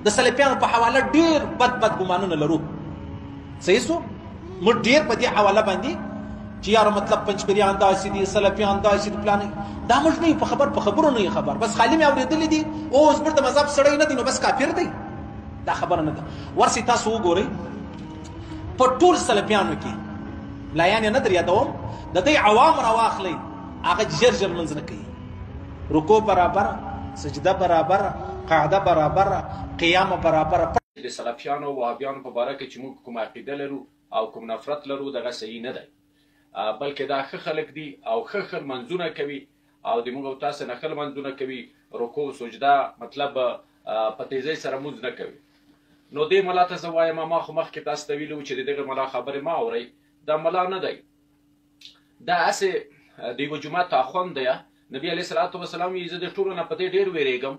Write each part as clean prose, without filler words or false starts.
د سلفیانو په حواله ډیر بد ګمانونه لرو. صحیح سو موږ ډیر په دې حواله باندې چې یار مطلب پنځپیریان داسې دي، سلفیان داسې دي، پلان دا موږ نه په خبرو نه خبر، بس خالي مې اورېدلې دي اوس بیرته مذهب سړی نه دی نو بس کافر دی. دا خبره نه ده. ورسې تاسو وګورئ په ټول سلفیانو کې ملایان یې نه در یادوم، د دوی عوام راواخلئ هغه ژر ژر لمونځ نه کوي، رکوع برابره، سجده برابره، قاعده برابره، قیام برابره. د سلفیانو او وهابیانو په باره کې چې موږ کوم عقیده لرو او کوم نفرت لرو دغه صحیح نه دی، بلکې دا ښه خلک دي او ښه منځونه کوي او د موږ او تاسو نه ښه منځونه کوي، رکوع سجده مطلب په تیزۍ سره مونځ نه کوي. نو دې ملا ته زه وایم ما خو مخکې تاسو ته ویلي وو چې د دغه ملا خبرې مه اورئ، دا ملا نه دی، دا هسې د یوه جومات اخوند دی. نبي علیه صلات وسلام وایي زه د ټولو نه په دې ډېر ویرېږم،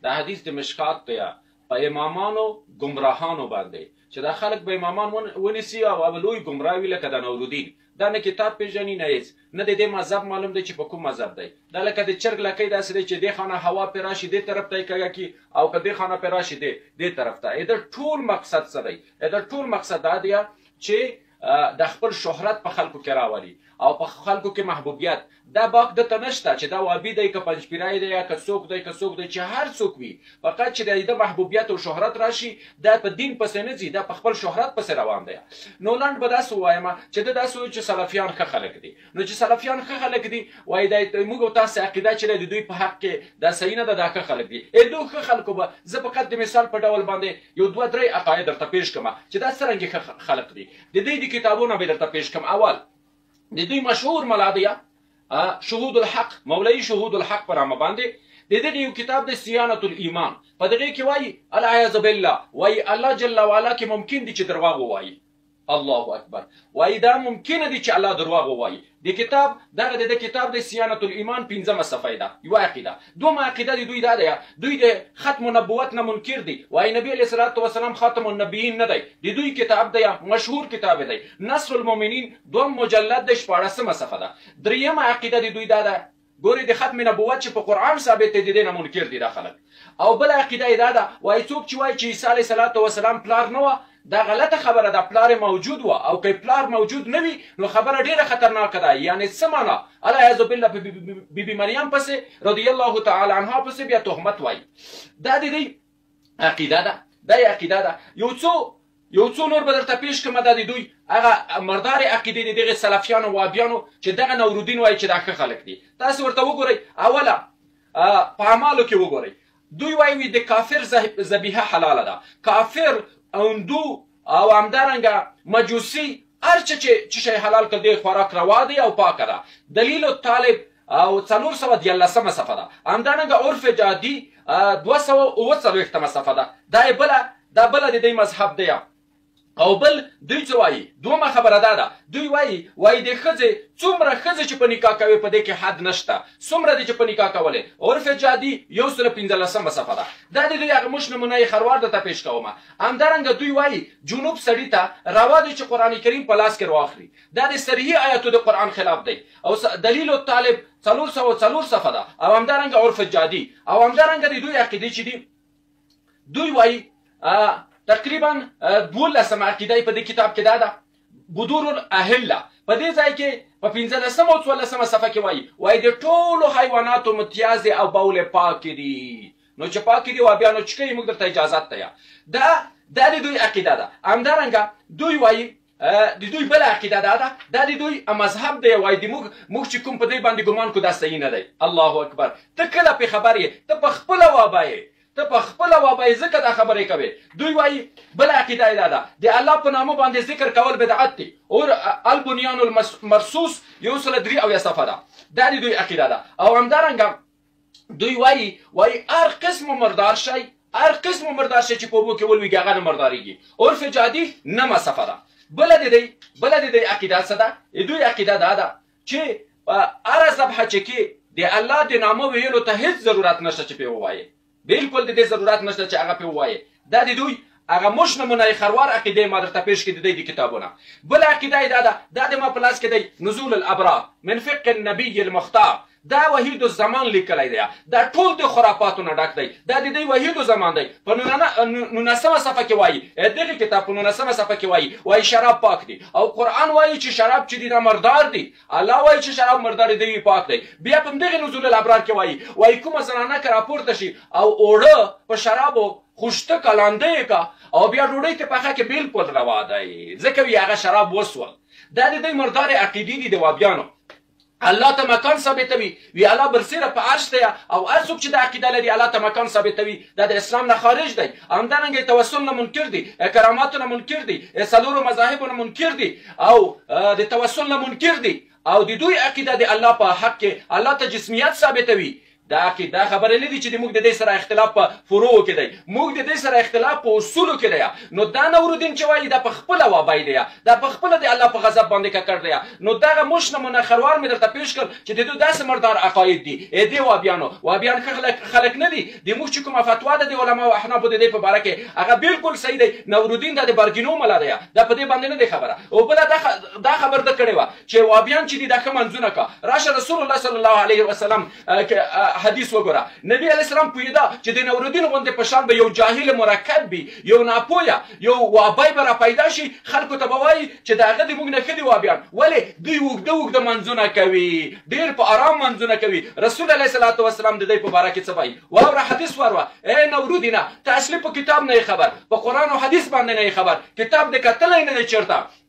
دا حدیث د مشکات دی، په امامانو ګمراهانو باندې چې دا خلک به امامان ونیسي او لوی ګمراه وي لکه د نورالدین. دا نه کتاب پېژني نه هېڅ، نه د دې مذهب معلوم دی چې په کوم مذهب دی. دا لکه د چرګ لکۍ داسې دی چې دې خانه هوا پرې راشي دې طرف ته یې کږه کړي او که دې خانه پرې راشي دې طرف ته. د ټول مقصد څه دی؟ د ټول مقصد دا دی چې د خپل شهرت په خلکو کې راولي او په خلکو کې محبوبیت. دا باک دته نشته چې دا وابي دی که پنجپیری دی یا که څوک دی چې هر څوک وي، فقط چې د محبوبیت او شهرت راشي دا په دین پسې نه ځي، دا په خپل شهرت پسې روان دی. نو لنډ به داسې ووایم چې د داسې وایي چې سلفیان ښه خلک دي. نو چې سلفیان ښه خلک دي وایي دا موږ او تاسې عقیده چې د دوی په حق کې دا صحیح نه ده، دا ښه خلک دي. دو ښه خلکو به زه فقط د مثال په ډول باندې یو دوه درې عقاید درته پیش کړم چې دا څرنګه ښه خلک دي. د دوی د کتابونه به درته پیش کړم. اول د دوی مشهور ملادیه شهود الحق، مولوی شهود الحق په نامه باندې د دغه یو کتاب د صیانة الایمان، په دغه کې وایي العیاذ بالله، وایي الله جل وعلا کې ممکن دي چې درواغ ووایي. الله اکبر. وایي دا ممکنه دي چې الله درواغ ووایي. د کتاب دغه د کتاب د صیانة الایمان 5مه صفحه ده یوه عقیده. دومه عقیده د دوی دا ده، دوی د ختم نبوت نه منکر دي، وایي نبی علیه صلات وسلام خاتم النبیین نه دی. د دوی کتاب دی مشهور کتاب دی نصر المؤمنین، دوم مجلد د 14مه صفحه ده. درېیمه عقیده د دوی دا ده، ګورې د ختم نبوت چې په قرآن ثابت دی د دې نه منکر دي دا خلک. او بله عقیده یې دا ده، وایي څوک چې وایي چې عیسی علیه صلات وسلام پلار نه وه دا غلطه خبره ده، پلار موجود و او که پلار موجود نه وي نو خبره ډیره خطرناکه ده. یعنی څه معنا؟ العیاذ بالله بیبي مریم پسې رضی الله تعالی عنها پسې بیا تهمت وایي. دا د دوی عقیده ده، دا یې عقیده ده. یو څو نور به درته پیش کړم. دا د دوی هغه مردارې عقیدې د دغې سلفیانو وهابیانو چې دغه نورالدین وایي چې دا ښه خلک دي. تاسې ورته وګورئ، اوله په اعمالو کې وګورئ. دوی وایي د کافر ذبیحه حلاله ده، کافر هندو او همدارنګه مجوسي هر چې شی حلال کړ دی خوراک روا دی او پاکه ده. دلیل الطالب او 414مه صفحه ده. همدارنګه عرف جادي 248مه صفحه ده. دا بله د دوی مذهب دی. او بل دوی څه وایي؟ دومه خبره دا ده، دوی وایي د ښځې څومره ښځې چې په نکاح کوي په دې کې حد نشته، څومره دي چې په نکاح کولې. عرف جادي 115مه صفحه ده. دا د دوی هغه موږ نمونه یې خروار درته پیش کوم. همدارنګه دوی وایي جنوب سړي ته روا دی چې قرآن کریم په لاس کې راواخلي. دا د صریحي آیاتو د قرآن خلاف دی. او دلیل الطالب 404 صفحه ده. او همدارنګه عرف جادي او همدارنګه د دوی عقیدې چې دي، دوی وایي تقریبا 12مه عقیده په دې کتاب کې دا ده، بدور الاهله. په دې ځای کې په 15مه او 14مه صفحه کې وایي د ټولو حیواناتو متیازې او بول پاکې دي. نو چې پاکې دي وهابیانو چې کوي موږ درته اجازت ته. دا د دوی عقیده ده. همدارنګه دوی وایي د دوی بله عقیده دا ده، دا د دوی مذهب دی. وایي موږ چې کوم په دې باندې ګمان کو دا صحیح نه دی. الله اکبر. ته کله پې خبر یې؟ ته په خپله وابه یې، ته په خپله وابه ځکه دا خبرې کوې. دوی وایي بله عقیده یې دا ده، د الله په نامه باندې ذکر کول بدعت دی. اور البنیان المرصوص 103 صفحه ده. دا د دوی عقیده ده. او همدارنګه دوی وایي هر قسم مردار شی، هر قسم مردار شی چې په اوبو کې ولویږي هغه نه مردارېږي. عرف جادي 9مه صفحه ده. بله د دوی عقیده څه ده؟ د دوی عقیده دا ده چې هره ذبحه چې کې د الله د نامه ویلو ته هېڅ ضرورت نشته چې پرې ووایې، بالکل د دې ضرورت نشته چې هغه پرې ووایې. دا د دوی هغه موږ نمونه خروار عقیده ما درته پیش کړي د دوی د کتابونه. بله عقیده یې دا ده، دا د ما په لاس کې دی نزول الابرار من فقه النبي المختار. دا وحید الزمان لیکلی دی دا ټول د خرافاتو نه ډک دی دا د دوی وحید الزمان دی په 19مه صفحه کې وایي دغه کتاب په 19مه صفحه کې وایي شراب پاک دی او قرآن وایي چې شراب چې دی دا مردار دی الله وایي چې شراب مردار دی پاک دی بیا په دغه نزول الابرار کې وایي کومه زنانه که راپورته شي او اوړه په شرابو خوشته کلانده کا او بیا ډوډۍ ته پخه کې بالکل روا دی ځکه وی هغه شراب وسول دا د دوی مردار عقیدې دي د وابیانو الله ته مکان ثابتوي وی الله برسیره په عرش دی او هر څوک چې د عقیده لري الله ته مکان ثابتوي دا د اسلام نه خارج دی همدارنګه توسل نه منکر دي کراماتو نه منکر دي څلورو مذاهبو نه منکر دي او د توسل نه منکر دي او د دوی عقیده د الله په حق کې الله ته جسمیت ثابتوي دا خبره نه دي چې موږ د دې سره اختلاف په فروع کې دی موږ د دې سره اختلاف په اصولو کې دی نو دا نورالدین چې وایي دا په خپله وابی دی دا په خپله د الله په غضب باندې ککړ دی نو دغه موش نمونه خروار مې درته پیش کړ چې د دوی داسې مردار عقاید دي دې وابیان ښه خلک نه دي د موږ چې کومه فتوا ده د علماو احنافو د دې په باره کې هغه بالکل صحیح دی نورالدین دا د برګینو ملا دی دا په دې باندې نه دی خبره او بله دا خبر ده کړې وه چې وابیان چې دي دا ښه منځونه کا راشه رسول الله صلی الله علیه وسلم حدیث وګوره نبی علیه السلام پوهېده چې د نورالدین غوندې په شان به یو جاهل مرکب وي یو ناپویه یو وابی به را پیدا شي خلکو ته به وایي چې د هغه د موږ نه ښه دي وابیان ولې دوی اوږده اوږده منځونه کوي ډېر په ارام منځونه کوي رسول علیه صلات وسلام د دوی په باره کې څه وایي واوره حدیث واروه ای نورالدینه ته اصلي په کتاب نه یې خبر په قرآن او حدیث باندې نه یې خبر کتاب دې کتلی نه دی چېرته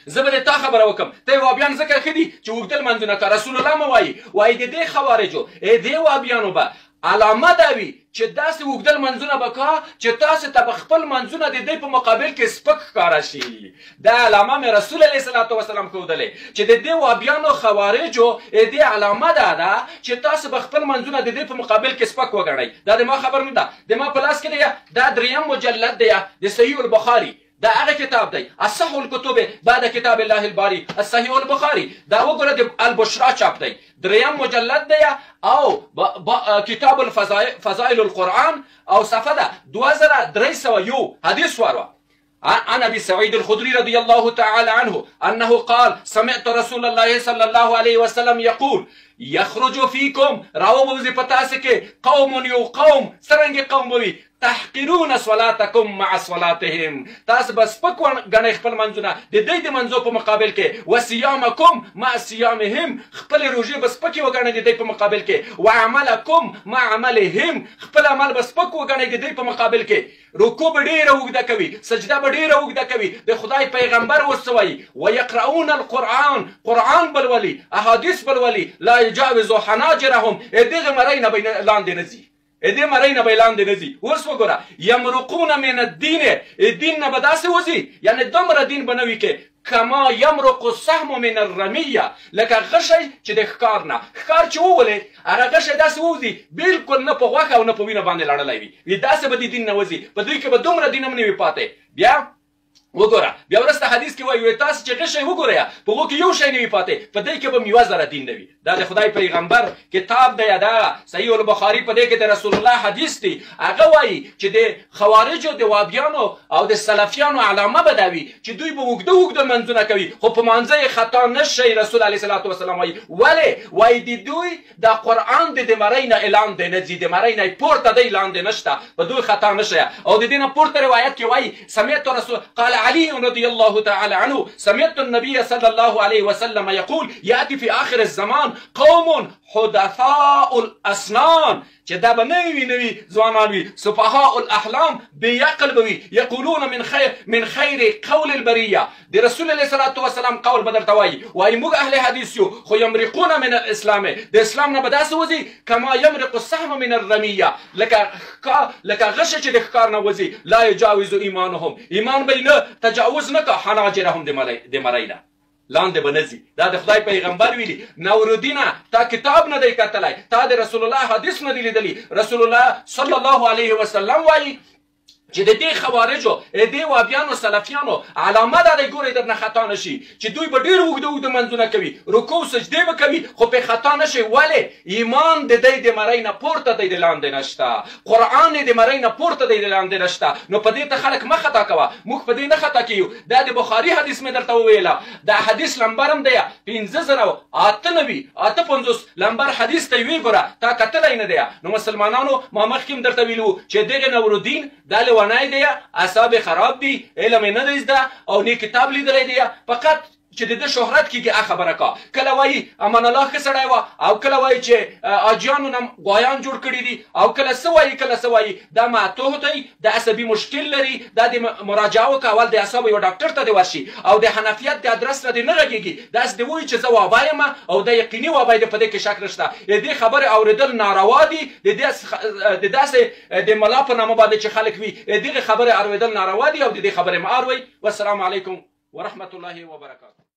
زه به د تا خبره وکړم ته وابیان ځکه ښه دي چې اوږده لمنځونه که رسول الله مه وایي د دې خوارجو دې وابیانو به علامه دا وي چې داسې اوږده لمنځونه به کا چې تاسو ته به خپل منځونه د دوی په مقابل کې سپک ښکاره شي دا علامه مې رسول علیه صلات وسلام ښودلی چې د دې وابیانو خوارجو دې علامه دا ده چې تاسو به خپل منځونه د دوی په مقابل کې سپک وګڼئ دا د ما خبر نه ده د ما په لاس کې دی دا 3م مجلد دی د صحیح البخاري دا هغه کتاب دی اصح الکتب بعد کتاب الله الباری الصحیح البخاری دا وګوره د البشرا چاپ دی 3م مجلد دی او کتاب الفضائل القرآن او صفحه ده 2301 حدیث واروه عن ابي سعيد الخدري رضي الله تعالى عنه انه قال سمعت رسول الله صلى الله عليه وسلم يقول يخرج فيكم راو موزي پتاسکه قوم یو قوم سرنګ قوم وي تحقرون صلاتكم مع صلاتهم تاسو بس پکو غنې خپل منځونه د دې د منځو په مقابل کې وصيامكم مع صيامهم خپل روزي بس پکې وګڼئ د دې په مقابل کې وعملكم مع عملهم خپل عمل بس پکو وګڼئ د دې په مقابل کې رکوع ډېره اوږده کوي سجده ډېره اوږده کوي د خدای پیغمبر وسوي ويقرؤون القرآن قرآن بلولي احاديث بلولي لا يجاوز حناجرهم دغه مرۍ نه لاندې نه ځي دې مرۍ نه به لاندې نه ځي اوس وګوره یمرقون من الدین دین نه به داسې وځي یعنې دومره دین به نه وي کې کما یمرق السهم من الرمیه لکه غشی چې د ښکار نه ښکار چې وولې هغه غشی داسې ووځي بالکل نه په غوښه او نه په وینه باندې لړلی وي داسې به د دین نه وځي په دوی کې به دومره دین هم نه وي پاتې بیا وګوره بیا وروسته حدیث کې وایي تاسو چې غشی وګورئ په هغو کې یو شی نه وي پاتې په دې کې به م 1000 دین نه وي دا د خدای پیغمبر کتاب دی دا صحیح البخاري په دې کې د رسول الله حدیث دی هغه وایي چې د خوارجو د وابیانو او د سلفیانو علامه به دا وي چې دوی به اوږده اوږده منځونه کوي خو په مانځه یې خطا نه شي رسول علیه صلات وسلام وایي ولې وایي د دوی د قرآن د مرۍ نه لاندې نه ځي د مرۍ نه پورته دی لاندې نشته په دوی خطا نه شي او د دې نه پورته روایت کې وایي سمعت رسول قال علي رضي الله تعالى عنه سمعت النبي صلى الله عليه وسلم يقول يأتي في آخر الزمان قوم حدثاء الأسنان چې دا به نوي نوي ځوانان وي سفهاء الاحلام بې عقل به وي یقولون من خیر قول البریه د رسول الله صلات وسلام قول به درته وایي موږ اهل حدیث یو خو یمرقون من الاسلام د اسلام نه به داسې وځي کما یمرق السهم من الرمیه لکه غشه چې د ښکار نه وځي لا یجاوز ایمانهم ایمان به یې نه تجاوز نه که حناجرهم د مرۍ نه لاندې به نه ځي دا د خدای پیغمبر ویلي نورالدینه تا کتاب نه دی کتلی تا د رسول الله حدیث نه دی لیدلی رسول الله صلی الله علیه وسلم وایي چې د دې خوارجو دې وابیانو سلفیانو علامه دا دی ګورئ درنه خطا نه شي چې دوی به ډېر اوږده اوږده منځونه کوي رکوع سجدې به کوي خو پې خطا نه شي ولې ایمان د دی د مرۍ نه پورته دی د لاندې نشته قرآن یې د مرۍ نه پورته دی د لاندې نشته نو په دې ته خلک مه خطا کوه موږ په دې نه خطا کیو دا د بخاري حدیث مې درته وویله دا حدیث لمبر هم دی 50,098 لمبر حدیث ته یې ویې ګوره تا کتلی نه دی نو مسلمانانو ما مخکې هم درته ویلي چې دغه نورالدین دا لیونی دی اعصاب خراب دي علم یې نه دی زده او نه کتاب لیدلی دی فقط چې د ده شهرت کېږي خبره کا کله وایي امان الله ښه سړی وه او کله وایي چې حاجیانو نه غوایان جوړ کړي دي او کله څه وایي کله څه وایي دا معتوه دی د عصبي مشکل لري دا د مراجعه وکړه اول د اعصابو یو ډاکټر ته دې ورشي او د حنفیت د ادرس نه دې نه غږېږي داسې دې وایي چې زه وابا یم او دا یقیني وابا دی په دې کې شک نشته د دې خبرې اورېدل ناروا دي د داسې د ملا په نامه باندې چې خلک وي دغې خبرې اورېدل ناروا دي او د دې خبرې مه اروئ والسلام علیکم ورحمة الله وبركاته